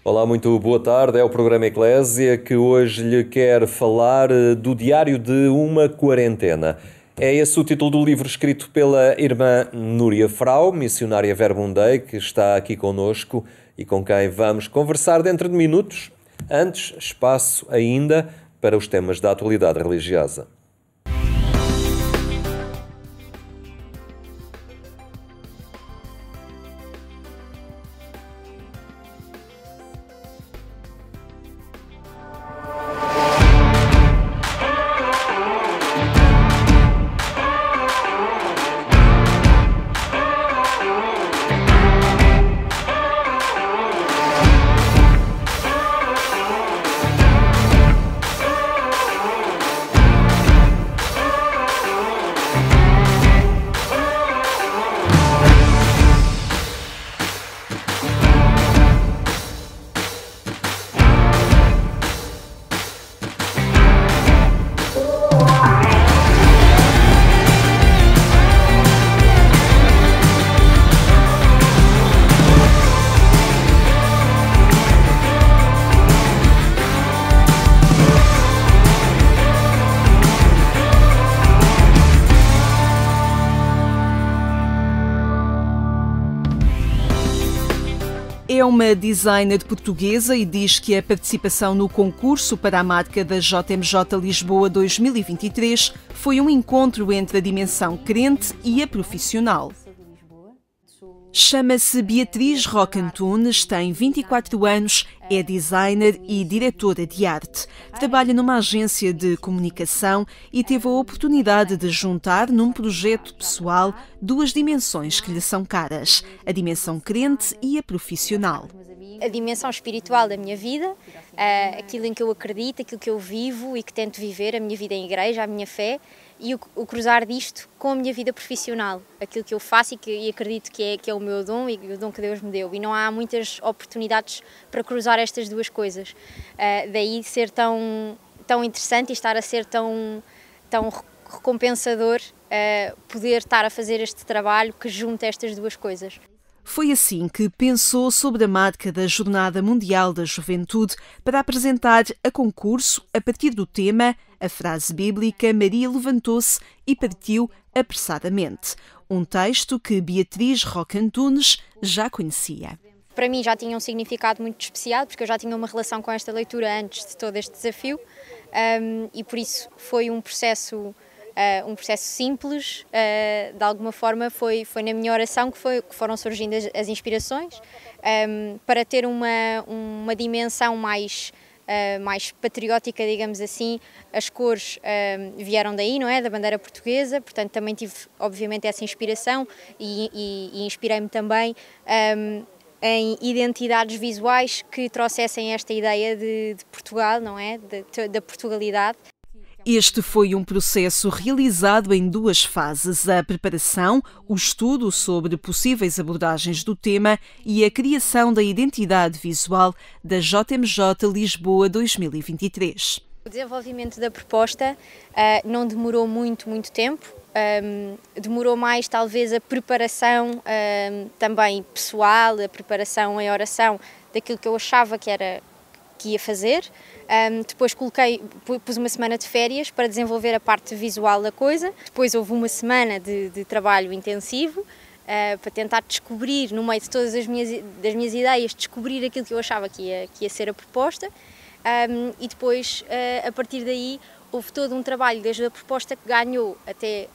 Olá, muito boa tarde. É o programa Eclésia que hoje lhe quer falar do Diário de uma Quarentena. É esse o título do livro escrito pela irmã Núria Frau, missionária Verbum Dei, que está aqui connosco e com quem vamos conversar dentro de minutos. Antes, espaço ainda para os temas da atualidade religiosa. É uma designer portuguesa e diz que a participação no concurso para a marca da JMJ Lisboa 2023 foi um encontro entre a dimensão crente e a profissional. Chama-se Beatriz Roque Antunes, tem 24 anos, é designer e diretora de arte. Trabalha numa agência de comunicação e teve a oportunidade de juntar num projeto pessoal duas dimensões que lhe são caras, a dimensão crente e a profissional. A dimensão espiritual da minha vida, aquilo em que eu acredito, aquilo que eu vivo e que tento viver, a minha vida em igreja, a minha fé, e o cruzar disto com a minha vida profissional, aquilo que eu faço e acredito que é o meu dom e o dom que Deus me deu. E não há muitas oportunidades para cruzar estas duas coisas. Daí ser tão interessante e estar a ser tão recompensador poder estar a fazer este trabalho que junta estas duas coisas. Foi assim que pensou sobre a marca da Jornada Mundial da Juventude para apresentar a concurso a partir do tema, a frase bíblica Maria levantou-se e partiu apressadamente. Um texto que Beatriz Roque Antunes já conhecia. Para mim já tinha um significado muito especial, porque eu já tinha uma relação com esta leitura antes de todo este desafio, e por isso foi um processo simples, de alguma forma foi na minha oração que foram surgindo as inspirações, para ter uma dimensão mais patriótica, digamos assim. As cores vieram daí, não é? Da bandeira portuguesa, portanto também tive obviamente essa inspiração e inspirei-me também em identidades visuais que trouxessem esta ideia de Portugal, não é? Da Portugalidade. Este foi um processo realizado em duas fases: a preparação, o estudo sobre possíveis abordagens do tema e a criação da identidade visual da JMJ Lisboa 2023. O desenvolvimento da proposta não demorou muito tempo, demorou mais talvez a preparação também pessoal, a preparação em oração daquilo que eu achava que ia fazer. Depois pus uma semana de férias para desenvolver a parte visual da coisa. Depois houve uma semana de trabalho intensivo para tentar descobrir, no meio de todas das minhas ideias, descobrir aquilo que eu achava que ia ser a proposta. E depois, a partir daí, houve todo um trabalho desde a proposta que ganhou até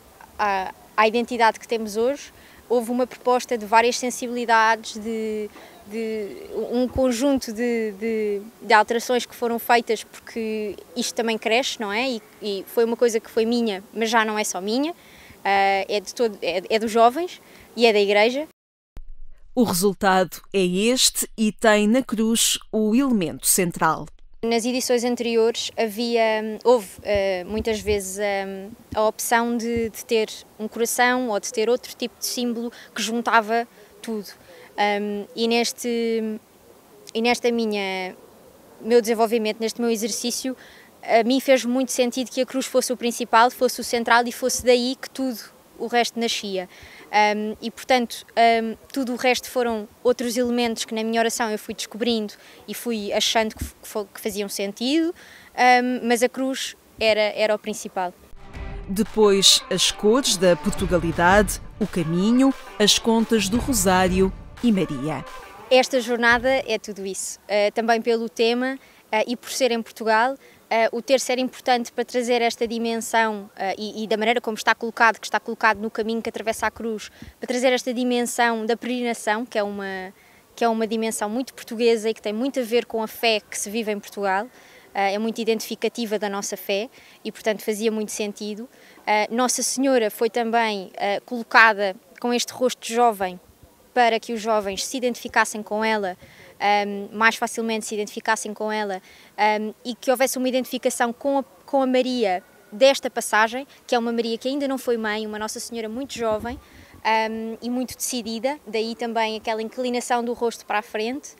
à identidade que temos hoje. Houve uma proposta de várias sensibilidades, de um conjunto de alterações que foram feitas, porque isto também cresce, não é? E foi uma coisa que foi minha, mas já não é só minha, é dos jovens e é da igreja. O resultado é este e tem na cruz o elemento central. Nas edições anteriores houve muitas vezes a opção de ter um coração ou de ter outro tipo de símbolo que juntava tudo. E neste meu desenvolvimento, neste meu exercício, a mim fez muito sentido que a cruz fosse o principal, fosse o central e fosse daí que tudo o resto nascia. E portanto tudo o resto foram outros elementos que na minha oração eu fui descobrindo e fui achando que faziam sentido, mas a cruz era o principal. Depois as cores da Portugalidade, o caminho, as contas do Rosário e Maria. Esta jornada é tudo isso, também pelo tema e por ser em Portugal. O terço era importante para trazer esta dimensão e da maneira como está colocado, que está colocado no caminho que atravessa a cruz, para trazer esta dimensão da peregrinação, que é uma dimensão muito portuguesa e que tem muito a ver com a fé que se vive em Portugal. É muito identificativa da nossa fé e, portanto, fazia muito sentido. Nossa Senhora foi também colocada com este rosto jovem para que os jovens se identificassem com ela, mais facilmente se identificassem com ela, e que houvesse uma identificação com a Maria desta passagem, que é uma Maria que ainda não foi mãe, uma Nossa Senhora muito jovem e muito decidida, daí também aquela inclinação do rosto para a frente.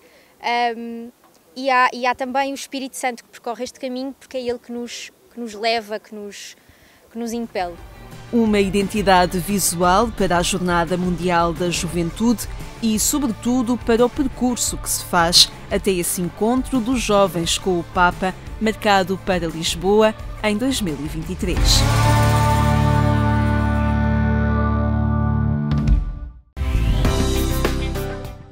E há também o Espírito Santo que percorre este caminho, porque é ele que nos leva, que nos impele. Uma identidade visual para a Jornada Mundial da Juventude e, sobretudo, para o percurso que se faz até esse encontro dos jovens com o Papa, marcado para Lisboa em 2023.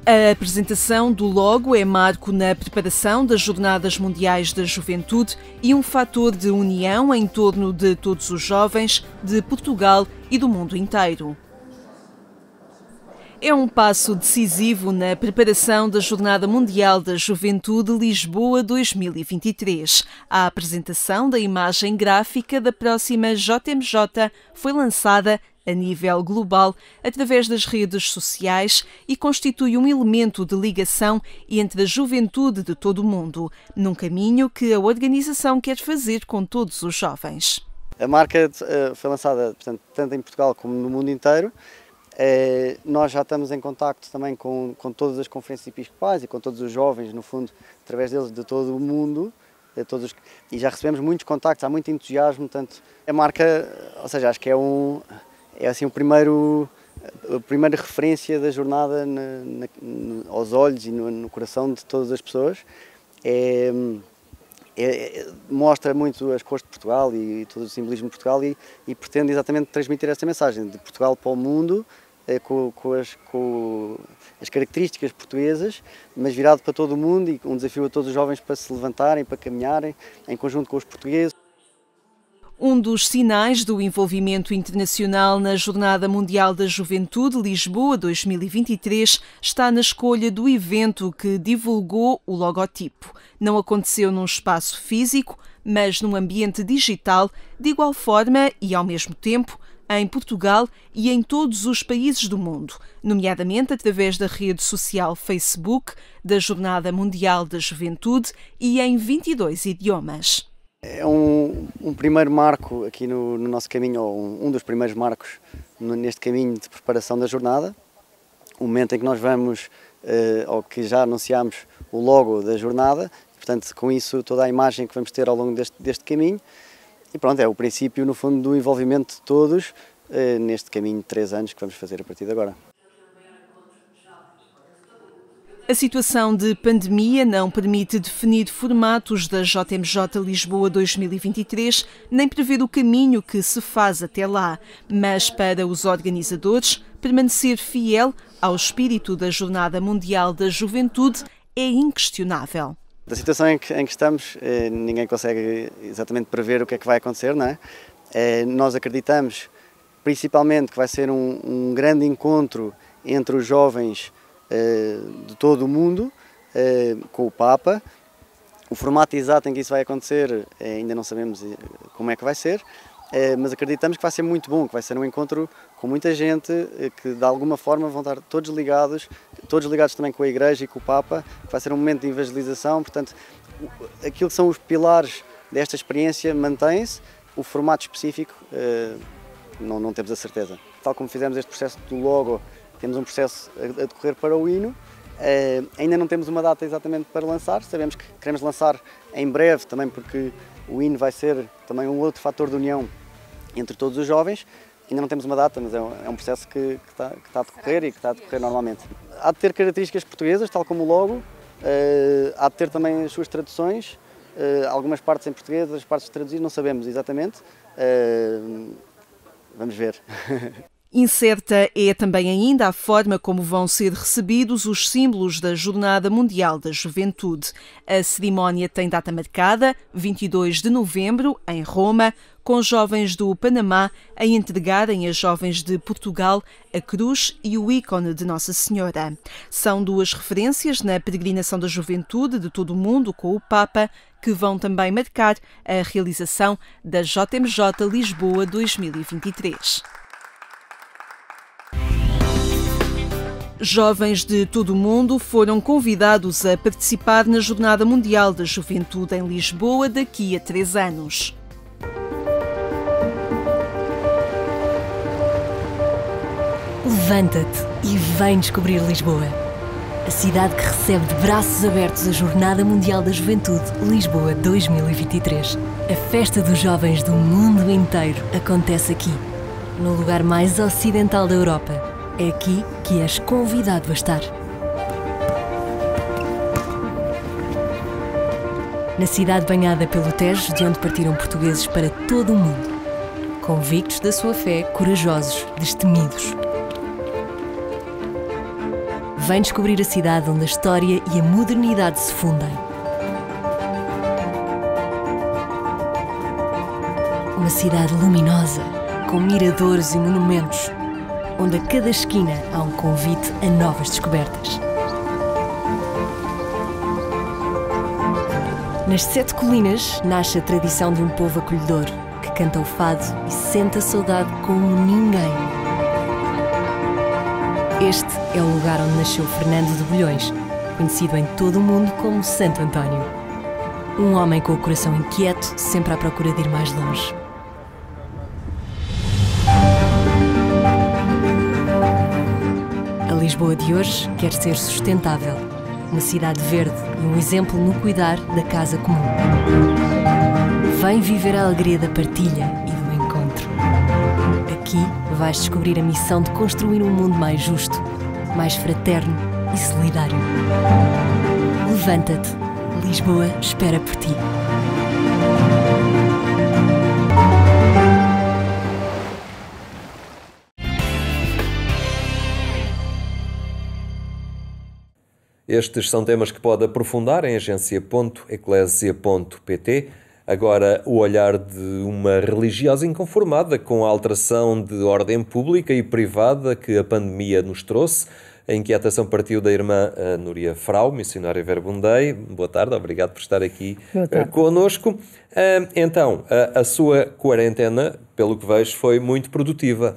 A apresentação do logo é marco na preparação das Jornadas Mundiais da Juventude e um fator de união em torno de todos os jovens de Portugal e do mundo inteiro. É um passo decisivo na preparação da Jornada Mundial da Juventude Lisboa 2023. A apresentação da imagem gráfica da próxima JMJ foi lançada a nível global através das redes sociais e constitui um elemento de ligação entre a juventude de todo o mundo, num caminho que a organização quer fazer com todos os jovens. A marca foi lançada, portanto, tanto em Portugal como no mundo inteiro. Nós já estamos em contacto também com todas as conferências episcopais e com todos os jovens, no fundo, através deles de todo o mundo. E já recebemos muitos contactos, há muito entusiasmo. Portanto, a marca, ou seja, acho que é assim a primeira referência da jornada aos olhos e no coração de todas as pessoas. Mostra muito as cores de Portugal e todo o simbolismo de Portugal e pretende exatamente transmitir esta mensagem de Portugal para o mundo, com as características portuguesas, mas virado para todo o mundo e um desafio a todos os jovens para se levantarem, para caminharem em conjunto com os portugueses. Um dos sinais do envolvimento internacional na Jornada Mundial da Juventude Lisboa 2023 está na escolha do evento que divulgou o logotipo. Não aconteceu num espaço físico, mas num ambiente digital, de igual forma e ao mesmo tempo, em Portugal e em todos os países do mundo, nomeadamente através da rede social Facebook da Jornada Mundial da Juventude e em 22 idiomas. É um primeiro marco aqui no nosso caminho, ou um dos primeiros marcos neste caminho de preparação da jornada. O momento em que nós vamos, ou que já anunciámos, o logo da jornada. Portanto, com isso, toda a imagem que vamos ter ao longo deste caminho. E pronto, é o princípio, no fundo, do envolvimento de todos neste caminho de 3 anos que vamos fazer a partir de agora. A situação de pandemia não permite definir formatos da JMJ Lisboa 2023, nem prever o caminho que se faz até lá, mas para os organizadores, permanecer fiel ao espírito da Jornada Mundial da Juventude é inquestionável. Da situação em que estamos, ninguém consegue exatamente prever o que é que vai acontecer, não é? Nós acreditamos, principalmente, que vai ser um grande encontro entre os jovens de todo o mundo, com o Papa. O formato exato em que isso vai acontecer ainda não sabemos como é que vai ser, mas acreditamos que vai ser muito bom, que vai ser um encontro com muita gente, que de alguma forma vão estar todos ligados também com a Igreja e com o Papa, que vai ser um momento de evangelização. Portanto, aquilo que são os pilares desta experiência mantém-se, o formato específico não temos a certeza. Tal como fizemos este processo do logo, temos um processo a decorrer para o hino. Ainda não temos uma data exatamente para lançar, sabemos que queremos lançar em breve também, porque o hino vai ser também um outro fator de união entre todos os jovens, Ainda não temos uma data, mas é um processo que está a decorrer e que está a decorrer normalmente. Há de ter características portuguesas, tal como o logo, há de ter também as suas traduções, algumas partes em português, outras partes traduzidas, não sabemos exatamente. Vamos ver. Incerta é também ainda a forma como vão ser recebidos os símbolos da Jornada Mundial da Juventude. A cerimónia tem data marcada, 22 de novembro, em Roma, com jovens do Panamá a entregarem a jovens de Portugal a cruz e o ícone de Nossa Senhora. São duas referências na peregrinação da juventude de todo o mundo com o Papa, que vão também marcar a realização da JMJ Lisboa 2023. Jovens de todo o mundo foram convidados a participar na Jornada Mundial da Juventude em Lisboa daqui a 3 anos. Levanta-te e vem descobrir Lisboa. A cidade que recebe de braços abertos a Jornada Mundial da Juventude Lisboa 2023. A festa dos jovens do mundo inteiro acontece aqui, no lugar mais ocidental da Europa. É aqui que és convidado a estar. Na cidade banhada pelo Tejo, de onde partiram portugueses para todo o mundo. Convictos da sua fé, corajosos, destemidos. Vem descobrir a cidade onde a história e a modernidade se fundem. Uma cidade luminosa, com miradores e monumentos, onde a cada esquina há um convite a novas descobertas. Nas 7 colinas nasce a tradição de um povo acolhedor, que canta o fado e sente a saudade como ninguém. Este é o lugar onde nasceu Fernando de Bulhões, conhecido em todo o mundo como Santo António. Um homem com o coração inquieto, sempre à procura de ir mais longe. A Lisboa de hoje quer ser sustentável, uma cidade verde e um exemplo no cuidar da casa comum. Vem viver a alegria da partilha e do encontro. Aqui vais descobrir a missão de construir um mundo mais justo, mais fraterno e solidário. Levanta-te, Lisboa espera por ti. Estes são temas que pode aprofundar em agência.eclesia.pt. Agora, o olhar de uma religiosa inconformada com a alteração de ordem pública e privada que a pandemia nos trouxe. A inquietação partiu da irmã Núria Frau, missionária Verbum Dei. Boa tarde, obrigado por estar aqui connosco. Então, a sua quarentena, pelo que vejo, foi muito produtiva.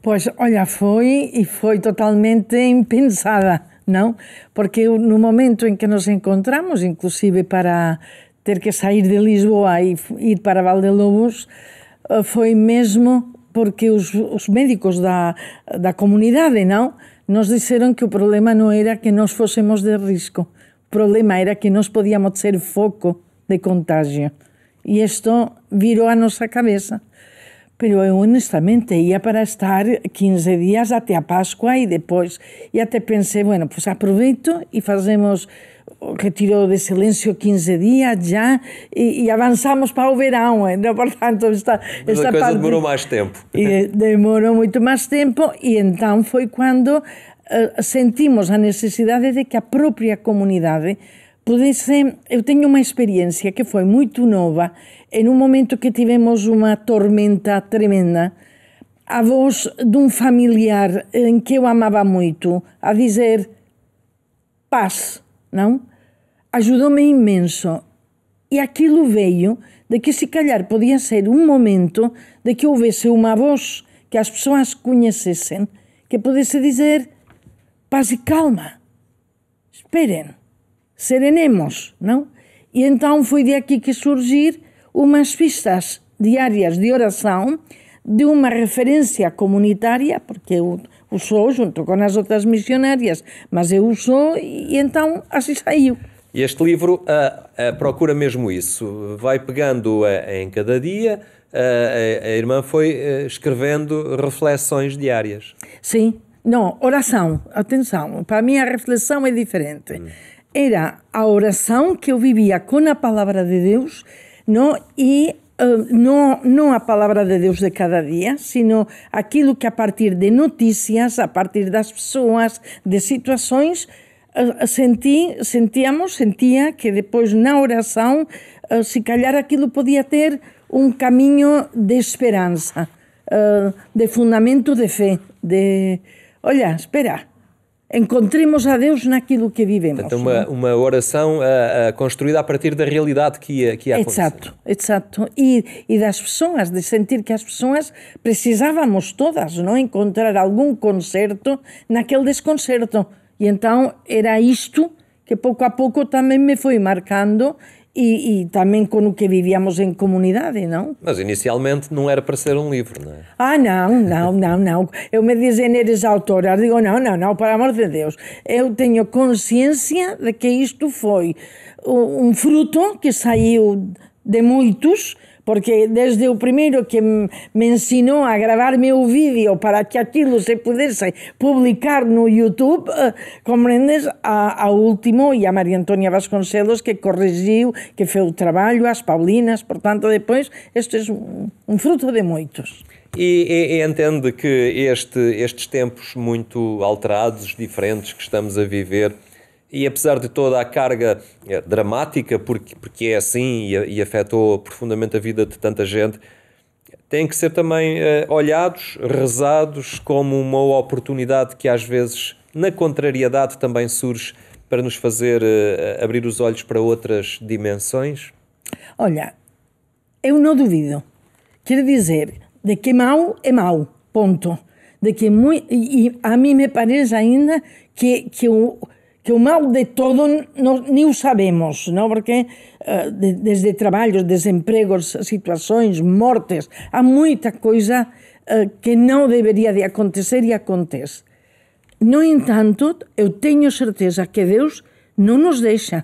Pois, olha, foi totalmente impensada, não? Porque no momento em que nos encontramos, inclusive para ter que sair de Lisboa e ir para Valdelobos, foi mesmo porque os médicos da comunidade, não? Nos disseram que o problema não era que nós fôssemos de risco, o problema era que nós podíamos ser foco de contágio. E isto virou a nossa cabeça. Pero eu, honestamente, ia para estar 15 dias até a Páscoa e depois. E até pensei, bueno, pues aproveito e fazemos o retiro de silêncio 15 dias já e avançamos para o verão. Então, portanto, Mas a coisa parte demorou mais tempo. E demorou muito mais tempo e então foi quando sentimos a necessidade de que a própria comunidade pudesse... Eu tenho uma experiência que foi muito nova. Em um momento que tivemos uma tormenta tremenda, a voz de um familiar em que eu amava muito, a dizer paz, não? Ajudou-me imenso. E aquilo veio de que se calhar podia ser um momento de que houvesse uma voz que as pessoas conhecessem, que pudesse dizer paz e calma. Esperem, serenemos, não? E então foi de aqui que surgir umas pistas diárias de oração, de uma referência comunitária, porque eu sou junto com as outras missionárias, mas eu sou e então assim saiu. E este livro procura mesmo isso, vai pegando em cada dia, a irmã foi escrevendo reflexões diárias. Sim, não, oração, atenção, para mim a reflexão é diferente. Era a oração que eu vivia com a palavra de Deus, não? E não a palavra de Deus de cada dia, sino aquilo que a partir de notícias, a partir das pessoas, de situações, sentia que depois na oração, se calhar aquilo podia ter um caminho de esperança, de fundamento de fé, olha, espera, encontremos a Deus naquilo que vivemos. Portanto, uma oração construída a partir da realidade que ia acontecer. Exato. E das pessoas, de sentir que as pessoas precisávamos todas, não, encontrar algum conserto naquele desconcerto. E então era isto que pouco a pouco também me foi marcando e também com o que vivíamos em comunidade, não? Mas inicialmente não era para ser um livro, não é? Ah, não. Eu me dizem, eres autora. Eu digo, não, por amor de Deus. Eu tenho consciência de que isto foi um fruto que saiu de muitos, porque desde o primeiro que me ensinou a gravar meu vídeo para que aquilo se pudesse publicar no YouTube, compreendes, ao último, e a Maria Antônia Vasconcelos, que corrigiu, que fez o trabalho, as Paulinas, portanto, depois, isto é um fruto de muitos. E entende que estes tempos muito alterados, diferentes que estamos a viver, e apesar de toda a carga dramática, porque é assim e afetou profundamente a vida de tanta gente, têm que ser também olhados, rezados como uma oportunidade que às vezes, na contrariedade, também surge para nos fazer abrir os olhos para outras dimensões? Olha, eu não duvido. Quero dizer, de que mau é mau, ponto. De que e a mim me parece ainda que o mal de todo nem o sabemos, não? Porque desde trabalhos, desempregos, situações, mortes, há muita coisa que não deveria de acontecer e acontece. No entanto, eu tenho certeza que Deus não nos deixa.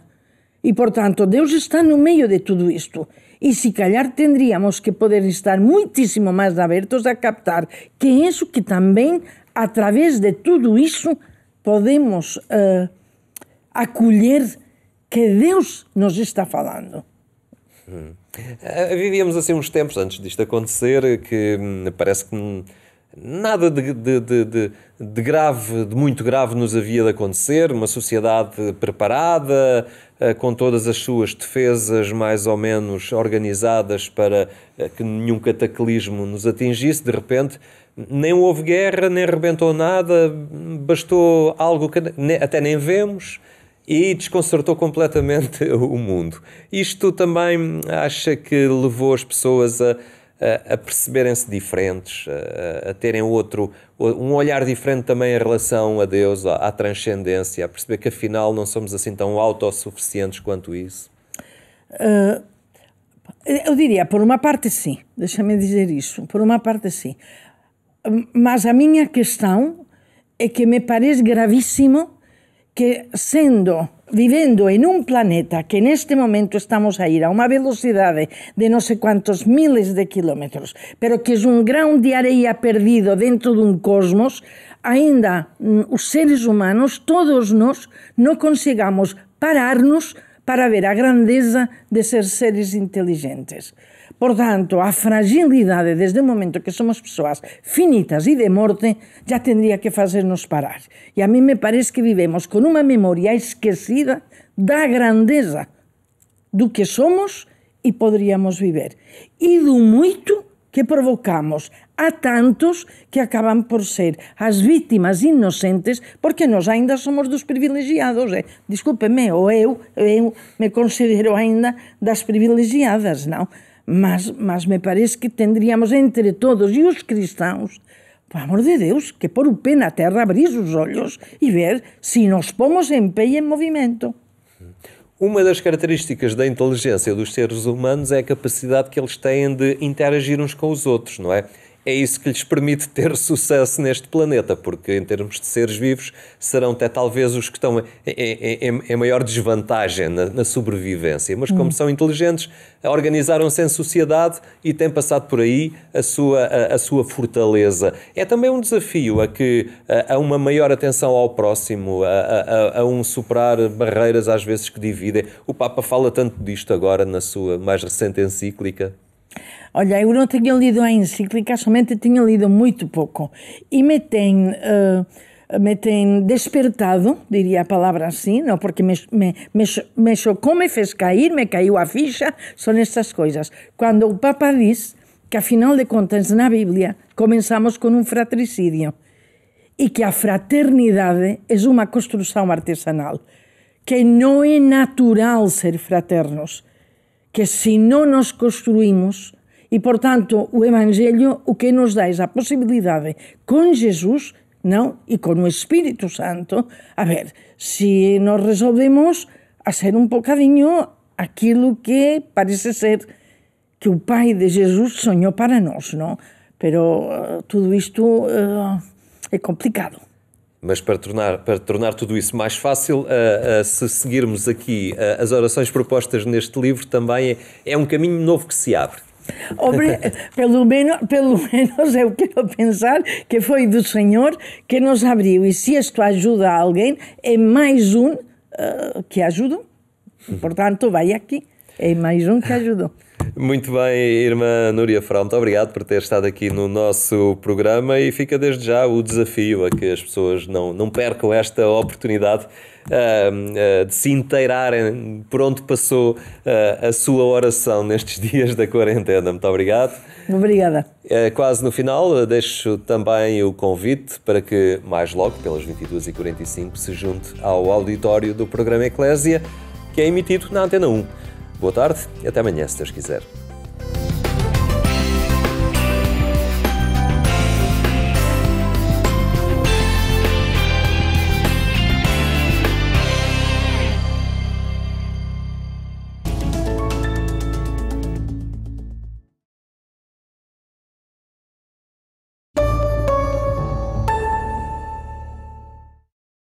E, portanto, Deus está no meio de tudo isto. E, se calhar, tendríamos que poder estar muitíssimo mais abertos a captar que é isso que também, através de tudo isso, podemos acolher que Deus nos está falando. Vivíamos assim uns tempos antes disto acontecer que parece que nada de grave, de muito grave nos havia de acontecer, uma sociedade preparada, com todas as suas defesas mais ou menos organizadas para que nenhum cataclismo nos atingisse. De repente, nem houve guerra, nem rebentou nada, bastou algo que até nem vemos, e desconcertou completamente o mundo. Isto também acha que levou as pessoas a perceberem-se diferentes, a terem um olhar diferente também em relação a Deus, à transcendência, a perceber que afinal não somos assim tão autossuficientes quanto isso? Eu diria, por uma parte sim, deixa-me dizer isso, por uma parte sim. Mas a minha questão é que me parece gravíssimo que vivendo em um planeta que neste momento estamos a ir a uma velocidade de não sei quantos miles de quilómetros, pero que é um grão de areia perdido dentro de um cosmos, ainda os seres humanos, todos nós, não consigamos parar-nos para ver a grandeza de ser seres inteligentes. Portanto, a fragilidade desde o momento que somos pessoas finitas e de morte já tendría que fazer-nos parar. E a mim me parece que vivemos com uma memória esquecida da grandeza do que somos e poderíamos viver. E do muito que provocamos a tantos que acabam por ser as vítimas inocentes, porque nós ainda somos dos privilegiados. Desculpe-me, ou eu me considero ainda das privilegiadas, não? Mas me parece que tendríamos entre todos e os cristãos, por amor de Deus, que pôr o pé na terra, abrir os olhos e ver se nos pomos em pé e em movimento. Uma das características da inteligência dos seres humanos é a capacidade que eles têm de interagir uns com os outros, não é? é isso que lhes permite ter sucesso neste planeta, porque em termos de seres vivos serão até talvez os que estão em maior desvantagem na sobrevivência, mas como são inteligentes, organizaram-se em sociedade e têm passado por aí a sua fortaleza. É também um desafio a uma maior atenção ao próximo, a um superar barreiras às vezes que dividem. O Papa fala tanto disto agora na sua mais recente encíclica. Olha, eu não tinha lido a encíclica, somente tinha lido muito pouco. E me tem despertado, diria a palavra assim, não, porque me chocou, me fez cair, me caiu a ficha, são estas coisas. Quando o Papa diz que, afinal de contas, na Bíblia, começamos com um fratricídio e que a fraternidade é uma construção artesanal, que não é natural ser fraternos, que se não nos construímos. E, portanto, o Evangelho o que nos dá é a possibilidade, com Jesus, não, e com o Espírito Santo, a ver, se nos resolvemos a ser um bocadinho aquilo que parece ser que o Pai de Jesus sonhou para nós, não? Pero tudo isto é complicado. Mas para tornar tudo isso mais fácil, se seguirmos aqui as orações propostas neste livro, também é um caminho novo que se abre. Pelo menos eu quero pensar que foi do Senhor que nos abriu, e se isto ajuda alguém, é mais um que ajudou. Portanto, vai aqui, é mais um que ajudou. Muito bem, irmã Núria Frau, muito obrigado por ter estado aqui no nosso programa, e fica desde já o desafio a que as pessoas não percam esta oportunidade de se inteirarem por onde passou a sua oração nestes dias da quarentena. Muito obrigado. Obrigada. Quase no final, deixo também o convite para que mais logo, pelas 22h45, se junte ao auditório do programa Eclésia, que é emitido na Antena 1. Boa tarde e até amanhã, se Deus quiser.